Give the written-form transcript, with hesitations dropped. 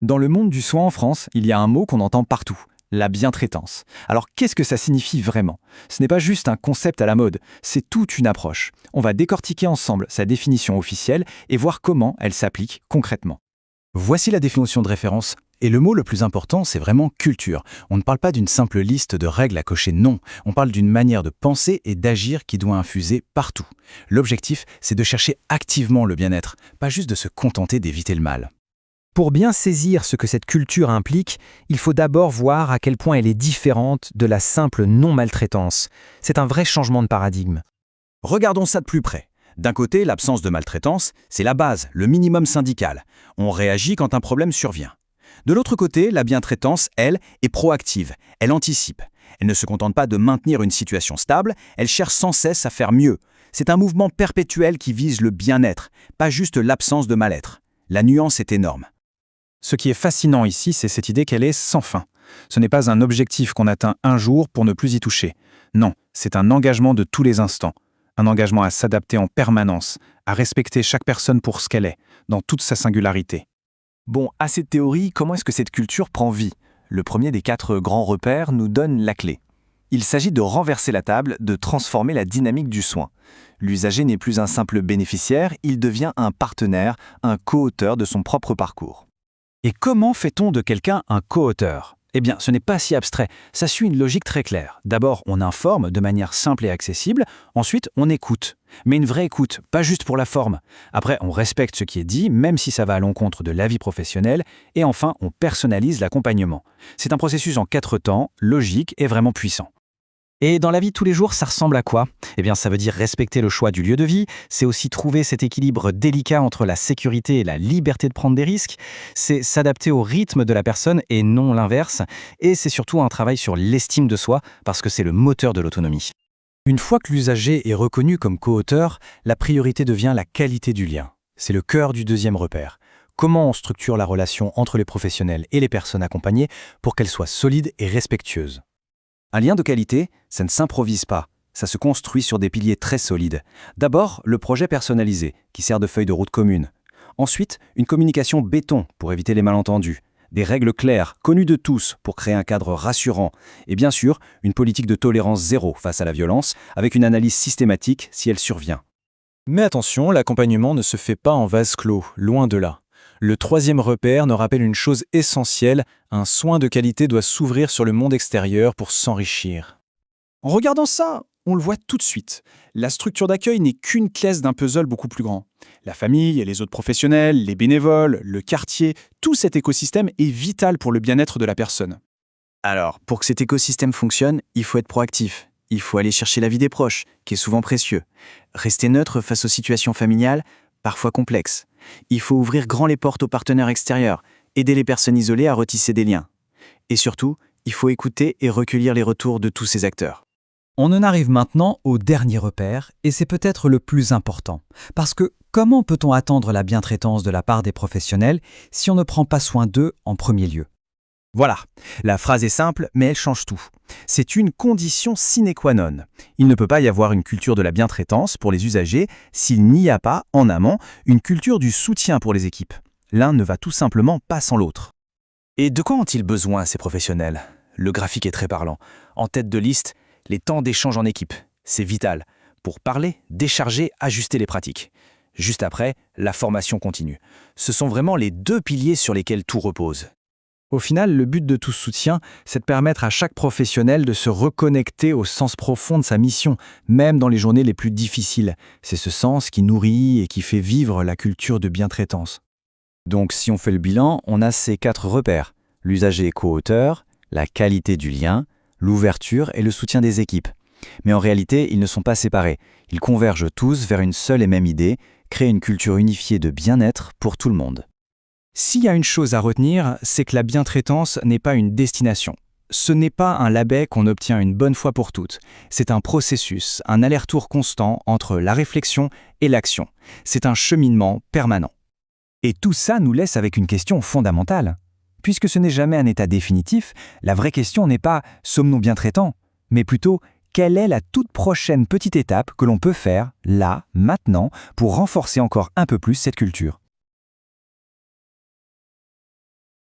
Dans le monde du soin en France, il y a un mot qu'on entend partout, la bientraitance. Alors qu'est-ce que ça signifie vraiment? Ce n'est pas juste un concept à la mode, c'est toute une approche. On va décortiquer ensemble sa définition officielle et voir comment elle s'applique concrètement. Voici la définition de référence. Et le mot le plus important, c'est vraiment culture. On ne parle pas d'une simple liste de règles à cocher, non. On parle d'une manière de penser et d'agir qui doit infuser partout. L'objectif, c'est de chercher activement le bien-être, pas juste de se contenter d'éviter le mal. Pour bien saisir ce que cette culture implique, il faut d'abord voir à quel point elle est différente de la simple non-maltraitance. C'est un vrai changement de paradigme. Regardons ça de plus près. D'un côté, l'absence de maltraitance, c'est la base, le minimum syndical. On réagit quand un problème survient. De l'autre côté, la bientraitance, elle, est proactive. Elle anticipe. Elle ne se contente pas de maintenir une situation stable, elle cherche sans cesse à faire mieux. C'est un mouvement perpétuel qui vise le bien-être, pas juste l'absence de mal-être. La nuance est énorme. Ce qui est fascinant ici, c'est cette idée qu'elle est sans fin. Ce n'est pas un objectif qu'on atteint un jour pour ne plus y toucher. Non, c'est un engagement de tous les instants. Un engagement à s'adapter en permanence, à respecter chaque personne pour ce qu'elle est, dans toute sa singularité. Bon, à cette théorie, comment est-ce que cette culture prend vie? Le premier des 4 grands repères nous donne la clé. Il s'agit de renverser la table, de transformer la dynamique du soin. L'usager n'est plus un simple bénéficiaire, il devient un partenaire, un co-auteur de son propre parcours. Et comment fait-on de quelqu'un un co-auteur ? Eh bien, ce n'est pas si abstrait, ça suit une logique très claire. D'abord, on informe de manière simple et accessible, ensuite, on écoute. Mais une vraie écoute, pas juste pour la forme. Après, on respecte ce qui est dit, même si ça va à l'encontre de la vie professionnelle, et enfin, on personnalise l'accompagnement. C'est un processus en 4 temps, logique et vraiment puissant. Et dans la vie de tous les jours, ça ressemble à quoi? Eh bien, ça veut dire respecter le choix du lieu de vie, c'est aussi trouver cet équilibre délicat entre la sécurité et la liberté de prendre des risques, c'est s'adapter au rythme de la personne et non l'inverse, et c'est surtout un travail sur l'estime de soi, parce que c'est le moteur de l'autonomie. Une fois que l'usager est reconnu comme co-auteur, la priorité devient la qualité du lien. C'est le cœur du deuxième repère. Comment on structure la relation entre les professionnels et les personnes accompagnées pour qu'elle soit solide et respectueuse? Un lien de qualité, ça ne s'improvise pas, ça se construit sur des piliers très solides. D'abord, le projet personnalisé, qui sert de feuille de route commune. Ensuite, une communication béton pour éviter les malentendus. Des règles claires, connues de tous, pour créer un cadre rassurant. Et bien sûr, une politique de tolérance zéro face à la violence, avec une analyse systématique si elle survient. Mais attention, l'accompagnement ne se fait pas en vase clos, loin de là. Le troisième repère nous rappelle une chose essentielle, un soin de qualité doit s'ouvrir sur le monde extérieur pour s'enrichir. En regardant ça, on le voit tout de suite. La structure d'accueil n'est qu'une pièce d'un puzzle beaucoup plus grand. La famille et les autres professionnels, les bénévoles, le quartier, tout cet écosystème est vital pour le bien-être de la personne. Alors, pour que cet écosystème fonctionne, il faut être proactif. Il faut aller chercher l'avis des proches, qui est souvent précieux. Rester neutre face aux situations familiales, parfois complexes. Il faut ouvrir grand les portes aux partenaires extérieurs, aider les personnes isolées à retisser des liens. Et surtout, il faut écouter et recueillir les retours de tous ces acteurs. On en arrive maintenant au dernier repère, et c'est peut-être le plus important. Parce que comment peut-on attendre la bientraitance de la part des professionnels si on ne prend pas soin d'eux en premier lieu? Voilà, la phrase est simple, mais elle change tout. C'est une condition sine qua non. Il ne peut pas y avoir une culture de la bientraitance pour les usagers s'il n'y a pas, en amont, une culture du soutien pour les équipes. L'un ne va tout simplement pas sans l'autre. Et de quoi ont-ils besoin, ces professionnels? Le graphique est très parlant. En tête de liste, les temps d'échange en équipe. C'est vital. Pour parler, décharger, ajuster les pratiques. Juste après, la formation continue. Ce sont vraiment les 2 piliers sur lesquels tout repose. Au final, le but de tout ce soutien, c'est de permettre à chaque professionnel de se reconnecter au sens profond de sa mission, même dans les journées les plus difficiles. C'est ce sens qui nourrit et qui fait vivre la culture de bientraitance. Donc, si on fait le bilan, on a ces 4 repères. L'usager co-auteur, la qualité du lien, l'ouverture et le soutien des équipes. Mais en réalité, ils ne sont pas séparés. Ils convergent tous vers une seule et même idée, créer une culture unifiée de bien-être pour tout le monde. S'il y a une chose à retenir, c'est que la bientraitance n'est pas une destination. Ce n'est pas un label qu'on obtient une bonne fois pour toutes. C'est un processus, un aller-retour constant entre la réflexion et l'action. C'est un cheminement permanent. Et tout ça nous laisse avec une question fondamentale. Puisque ce n'est jamais un état définitif, la vraie question n'est pas « sommes-nous bien traitants ?», mais plutôt « quelle est la toute prochaine petite étape que l'on peut faire, là, maintenant, pour renforcer encore un peu plus cette culture ?»